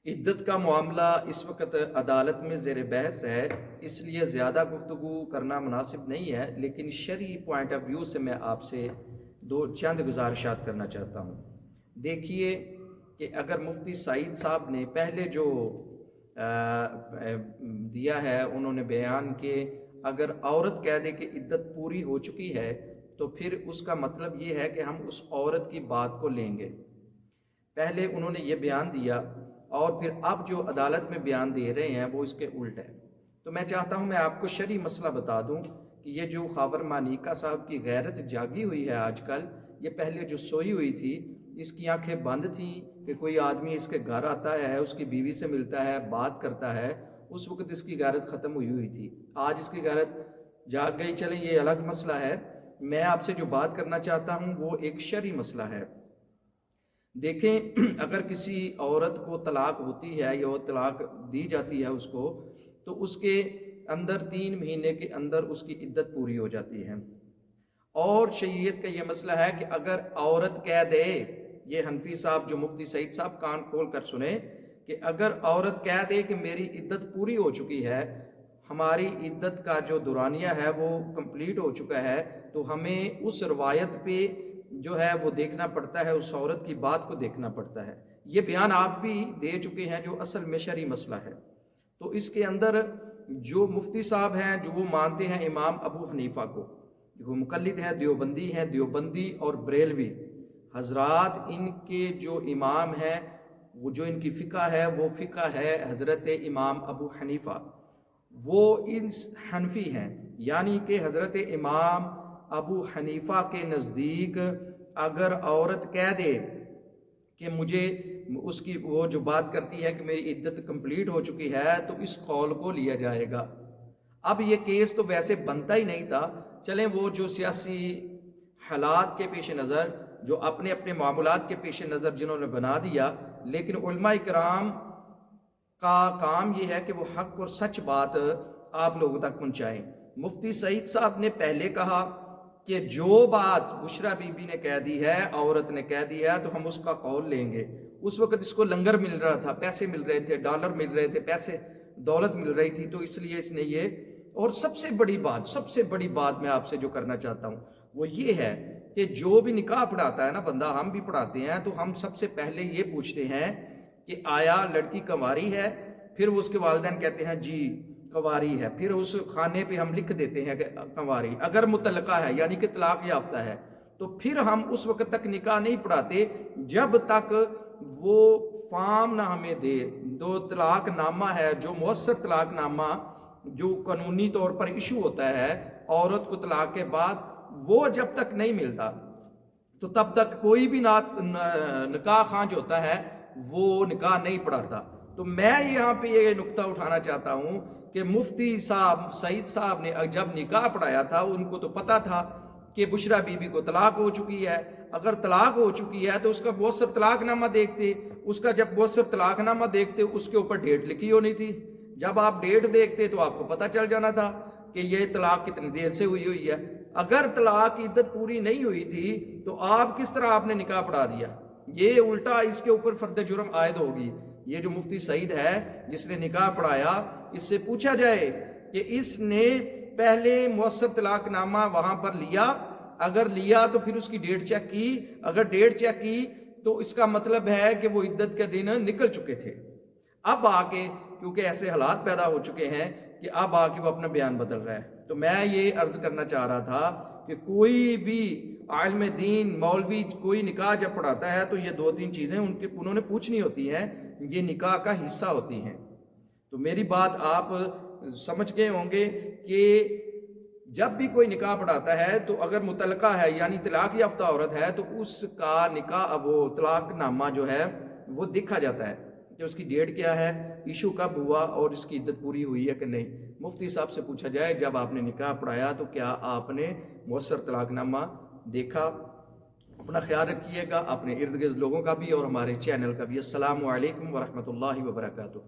عدت کا معاملہ اس وقت عدالت میں زیر بحث ہے، اس لیے زیادہ گفتگو کرنا مناسب نہیں ہے، لیکن شرعی پوائنٹ آف ویو سے میں آپ سے چند گزارشات کرنا چاہتا ہوں۔ دیکھیے کہ اگر مفتی سعید صاحب نے پہلے جو دیا ہے، انہوں نے بیان کہ اگر عورت کہہ دے کہ عدت پوری ہو چکی ہے تو پھر اس کا مطلب یہ ہے کہ ہم اس عورت کی بات کو لیں گے۔ پہلے انہوں نے یہ بیان دیا اور پھر اب جو عدالت میں بیان دے رہے ہیں وہ اس کے الٹ ہے۔ تو میں چاہتا ہوں میں آپ کو شرعی مسئلہ بتا دوں کہ یہ جو خاور مانیکا صاحب کی غیرت جاگی ہوئی ہے آج کل، یہ پہلے جو سوئی ہوئی تھی، اس کی آنکھیں بند تھیں کہ کوئی آدمی اس کے گھر آتا ہے، اس کی بیوی سے ملتا ہے، بات کرتا ہے، اس وقت اس کی غیرت ختم ہوئی تھی۔ آج اس کی غیرت جاگ گئی، چلیں یہ الگ مسئلہ ہے۔ میں آپ سے جو بات کرنا چاہتا ہوں وہ ایک شرعی مسئلہ ہے۔ دیکھیں، اگر کسی عورت کو طلاق ہوتی ہے یا وہ طلاق دی جاتی ہے اس کو، تو اس کے اندر 3 مہینے کے اندر اس کی عدت پوری ہو جاتی ہے۔ اور شریعت کا یہ مسئلہ ہے کہ اگر عورت کہہ دے، یہ حنفی صاحب جو مفتی سعید صاحب کان کھول کر سنیں، کہ اگر عورت کہہ دے کہ میری عدت پوری ہو چکی ہے، ہماری عدت کا جو دورانیہ ہے وہ کمپلیٹ ہو چکا ہے، تو ہمیں اس روایت پہ جو ہے وہ دیکھنا پڑتا ہے، اس عورت کی بات کو دیکھنا پڑتا ہے۔ یہ بیان آپ بھی دے چکے ہیں جو اصل میں شرعی مسئلہ ہے۔ تو اس کے اندر جو مفتی صاحب ہیں جو وہ مانتے ہیں امام ابو حنیفہ کو، جو مقلد ہیں، دیوبندی اور بریلوی حضرات، ان کے جو امام ہیں، وہ جو ان کی فقہ ہے وہ فقہ ہے حضرت امام ابو حنیفہ، وہ ان حنفی ہیں، یعنی کہ حضرت امام ابو حنیفہ کے نزدیک اگر عورت کہہ دے کہ مجھے اس کی وہ جو بات کرتی ہے کہ میری عدت کمپلیٹ ہو چکی ہے، تو اس قول کو لیا جائے گا۔ اب یہ کیس تو ویسے بنتا ہی نہیں تھا، چلیں وہ جو سیاسی حالات کے پیش نظر، جو اپنے اپنے معاملات کے پیش نظر جنہوں نے بنا دیا، لیکن علماء کرام کا کام یہ ہے کہ وہ حق اور سچ بات آپ لوگوں تک پہنچائیں۔ مفتی سعید صاحب نے پہلے کہا کہ جو بات بشرا بی بی نے کہہ دی ہے، عورت نے کہہ دی ہے، تو ہم اس کا قول لیں گے۔ اس وقت اس کو لنگر مل رہا تھا، پیسے مل رہے تھے، ڈالر مل رہے تھے، پیسے دولت مل رہی تھی، تو اس لیے اس نے یہ۔ اور سب سے بڑی بات میں آپ سے جو کرنا چاہتا ہوں وہ یہ ہے کہ جو بھی نکاح پڑھاتا ہے نا بندہ، ہم بھی پڑھاتے ہیں، تو ہم سب سے پہلے یہ پوچھتے ہیں کہ آیا لڑکی کنواری ہے؟ پھر وہ اس کے والدین کہتے ہیں جی کنواری ہے، پھر اس خانے پہ ہم لکھ دیتے ہیں کہ کنواری۔ اگر مطلقہ ہے یعنی کہ طلاق یافتہ ہے، تو پھر ہم اس وقت تک نکاح نہیں پڑھاتے جب تک وہ فارم نہ ہمیں دے، جو طلاق نامہ ہے، جو مؤثر طلاق نامہ جو قانونی طور پر ایشو ہوتا ہے عورت کو طلاق کے بعد، وہ جب تک نہیں ملتا تو تب تک کوئی بھی نکاح خواہ جو ہوتا ہے وہ نکاح نہیں پڑھاتا۔ تو میں یہاں پہ یہ نقطہ اٹھانا چاہتا ہوں کہ مفتی صاحب سعید صاحب نے جب نکاح پڑھایا تھا، ان کو تو پتا تھا کہ بشرا بی بی کو طلاق ہو چکی ہے۔ اگر طلاق ہو چکی ہے تو اس کا مؤثر طلاق نامہ دیکھتے، اس کا جب مؤثر طلاق نامہ دیکھتے اس کے اوپر ڈیٹ لکھی ہونی تھی، جب آپ ڈیٹ دیکھتے تو آپ کو پتہ چل جانا تھا کہ یہ طلاق کتنی دیر سے ہوئی ہے۔ اگر طلاق کی عدت پوری نہیں ہوئی تھی تو آپ کس طرح آپ نے نکاح پڑھا دیا؟ یہ الٹا اس کے اوپر فرد جرم عائد ہوگی۔ یہ جو مفتی سعید ہے جس نے نکاح پڑھایا، اس سے پوچھا جائے کہ اس نے پہلے مؤثر طلاق نامہ وہاں پر لیا، اگر لیا تو پھر اس کی ڈیٹ چیک کی، اگر ڈیٹ چیک کی تو اس کا مطلب ہے کہ وہ عدت کے دن نکل چکے تھے۔ اب آ کے کیونکہ ایسے حالات پیدا ہو چکے ہیں کہ اب آ کے وہ اپنا بیان بدل رہا ہے۔ تو میں یہ عرض کرنا چاہ رہا تھا کہ کوئی بھی عالم دین مولوی کوئی نکاح جب پڑھاتا ہے تو یہ 2-3 چیزیں انہوں نے پوچھنی ہوتی ہیں، یہ نکاح کا حصہ ہوتی ہیں۔ تو میری بات آپ سمجھ گئے ہوں گے کہ جب بھی کوئی نکاح پڑھاتا ہے تو اگر مطلقہ ہے یعنی طلاق یافتہ عورت ہے تو اس کا نکاح وہ طلاق نامہ جو ہے وہ دیکھا جاتا ہے کہ اس کی ڈیٹ کیا ہے، ایشو کب ہوا اور اس کی عدت پوری ہوئی ہے کہ نہیں۔ مفتی صاحب سے پوچھا جائے جب آپ نے نکاح پڑھایا تو کیا آپ نے مؤثر طلاق نامہ دیکھا؟ اپنا خیال رکھیے گا، اپنے ارد گرد لوگوں کا بھی اور ہمارے چینل کا بھی۔ السلام علیکم ورحمۃ اللہ وبرکاتہ۔